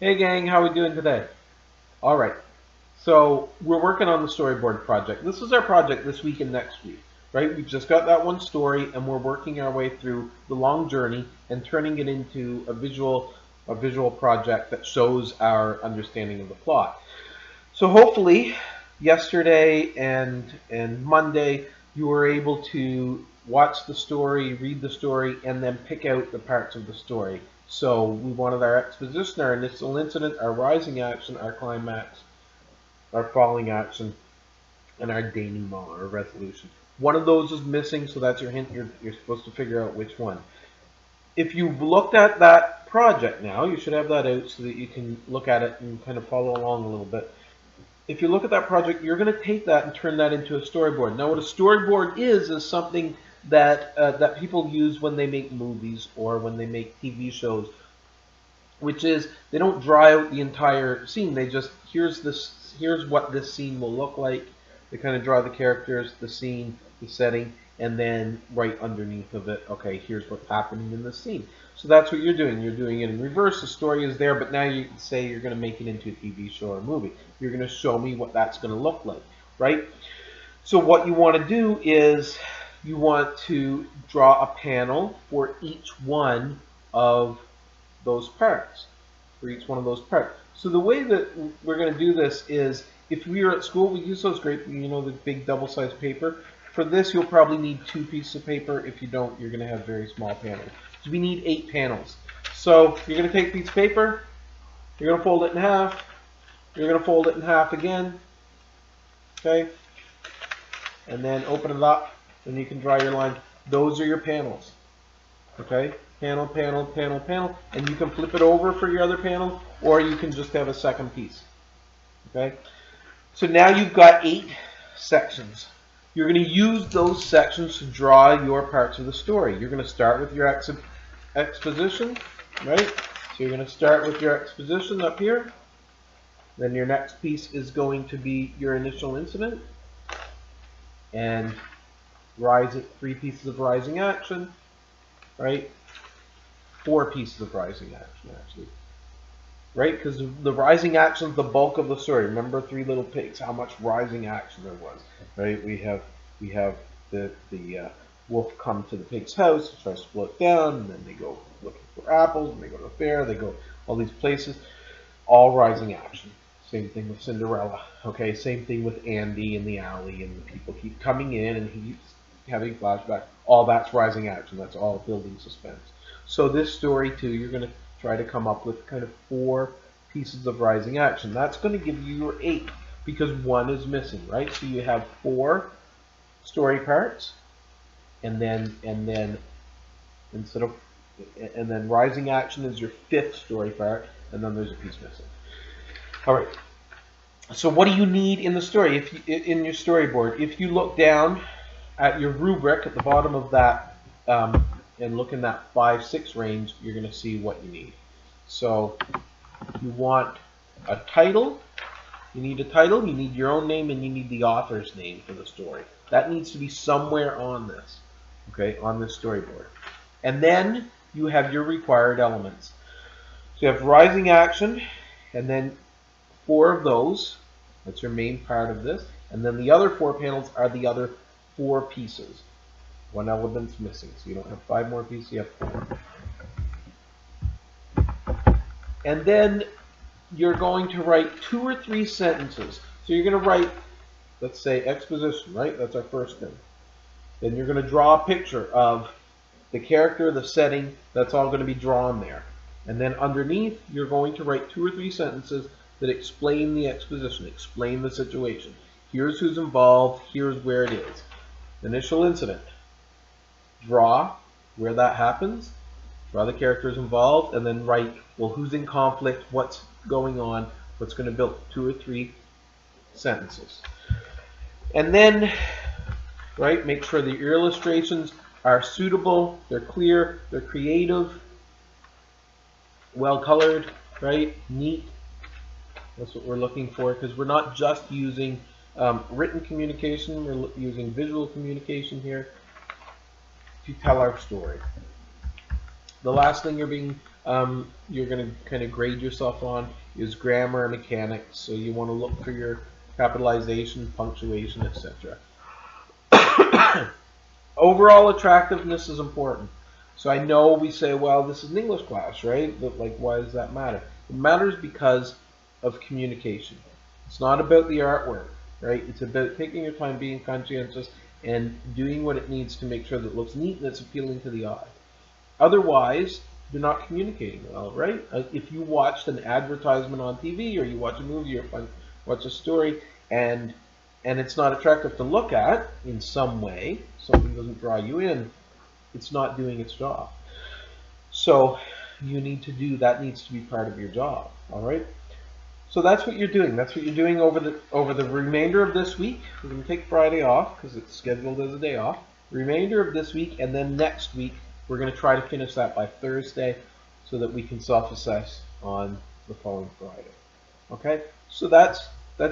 Hey gang, how we doing today? All right. So we're working on the storyboard project. This is our project this week and next week, right? We just got that one story, and we're working our way through the long journey and turning it into a visual project that shows our understanding of the plot. So hopefully, yesterday and Monday, you were able to watch the story, read the story, and then pick out the parts of the story. So we wanted our exposition, our initial incident, our rising action, our climax, our falling action, and our denouement or resolution. One of those is missing, so that's your hint. You're supposed to figure out which one. If you've looked at that project now, you should have that out so that you can look at it and kind of follow along a little bit. If you look at that project, you're going to take that and turn that into a storyboard. Now, what a storyboard is something that people use when they make movies or when they make TV shows, which is they don't draw out the entire scene. They just here's what this scene will look like. They kind of draw the characters, the scene, the setting, and then right underneath of it, okay, here's what's happening in the scene. So that's what you're doing. You're doing it in reverse. The story is there, but now you can say you're going to make it into a TV show or a movie. You're going to show me what that's going to look like, right? So what you want to do is you want to draw a panel for each one of those parts, for each one of those parts. So the way that we're going to do this is, if we were at school, we use those great, the big double-sized paper. For this, you'll probably need 2 pieces of paper. If you don't, you're going to have very small panels. So we need 8 panels. So you're going to take a piece of paper, you're going to fold it in half, you're going to fold it in half again, okay, and then open it up, and you can draw your line. Those are your panels, okay? Panel, panel, panel, panel, and you can flip it over for your other panel, or you can just have a second piece, okay? So now you've got 8 sections. You're going to use those sections to draw your parts of the story. You're going to start with your exposition, right? So you're going to start with your exposition up here. Then your next piece is going to be your initial incident, and 3 pieces of rising action, right? 4 pieces of rising action, actually, right? Because the rising action is the bulk of the story. Remember Three Little Pigs, how much rising action there was, right? We have the wolf come to the pig's house, tries to slow it down, and then they go looking for apples, and they go to the fair, they go all these places, all rising action. Same thing with Cinderella. Okay, same thing with Andy in the alley, and the people keep coming in, and he keeps having flashbacks. All that's rising action. That's all building suspense. So this story too, you're going to try to come up with kind of 4 pieces of rising action. That's going to give you your 8 because 1 is missing, right? So you have 4 story parts, and then instead of and then rising action is your 5th story part, and then there's a piece missing. All right. So what do you need in the story? In your storyboard, if you look down at your rubric at the bottom of that, and look in that 5-6 range, you're going to see what you need. So you want a title. You need a title. You need your own name, and you need the author's name for the story. That needs to be somewhere on this, okay, on this storyboard. And then you have your required elements. So you have rising action, and then 4 of those. That's your main part of this. And then the other 4 panels are the other 4 pieces. 1 element's missing, so you don't have 5 more pieces, you have 4. And then you're going to write 2 or 3 sentences. So you're going to write, let's say, exposition, right? That's our first thing. Then you're going to draw a picture of the character, the setting. That's all going to be drawn there. And then underneath, you're going to write 2 or 3 sentences that explain the exposition, explain the situation. Here's who's involved, here's where it is. Initial incident. Draw where that happens, draw the characters involved, and then write, well, who's in conflict, what's going on, what's going to build 2 or 3 sentences. And then, right, make sure that your illustrations are suitable, they're clear, they're creative, well colored, right, neat. That's what we're looking for, because we're not just using written communication, we're using visual communication here to tell our story. The last thing you're being you're going to kind of grade yourself on is grammar and mechanics. So you want to look for your capitalization, punctuation, etc. Overall attractiveness is important. So I know we say, well, this is an English class, right? But like, why does that matter? It matters because of communication. It's not about the artwork, right? It's about taking your time, being conscientious, and doing what it needs to make sure that it looks neat and it's appealing to the eye. Otherwise, you're not communicating well, right? If you watched an advertisement on TV or you watch a movie or watch a story and it's not attractive to look at in some way, something doesn't draw you in, it's not doing its job. So you need to do that, needs to be part of your job. All right. So that's what you're doing. That's what you're doing over the remainder of this week. We're going to take Friday off because it's scheduled as a day off. Remainder of this week, and then next week we're going to try to finish that by Thursday so that we can self-assess on the following Friday. Okay. So that's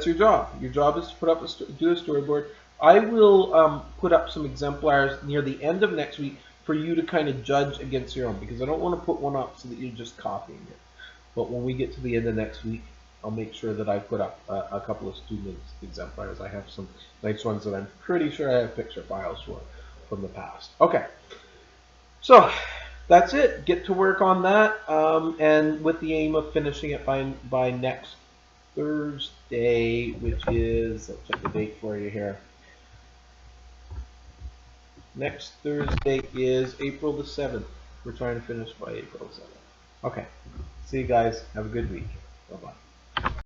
your job. Your job is to put up do a storyboard. I will put up some exemplars near the end of next week for you to kind of judge against your own, because I don't want to put one up so that you're just copying it. But when we get to the end of next week, I'll make sure that I put up a couple of students' exemplars. I have some nice ones that I'm pretty sure I have picture files for from the past. Okay, so that's it. Get to work on that, and with the aim of finishing it by next Thursday, which is, I'll check the date for you here. Next Thursday is April the 7th. We're trying to finish by April the 7th. Okay, see you guys. Have a good week. Bye-bye.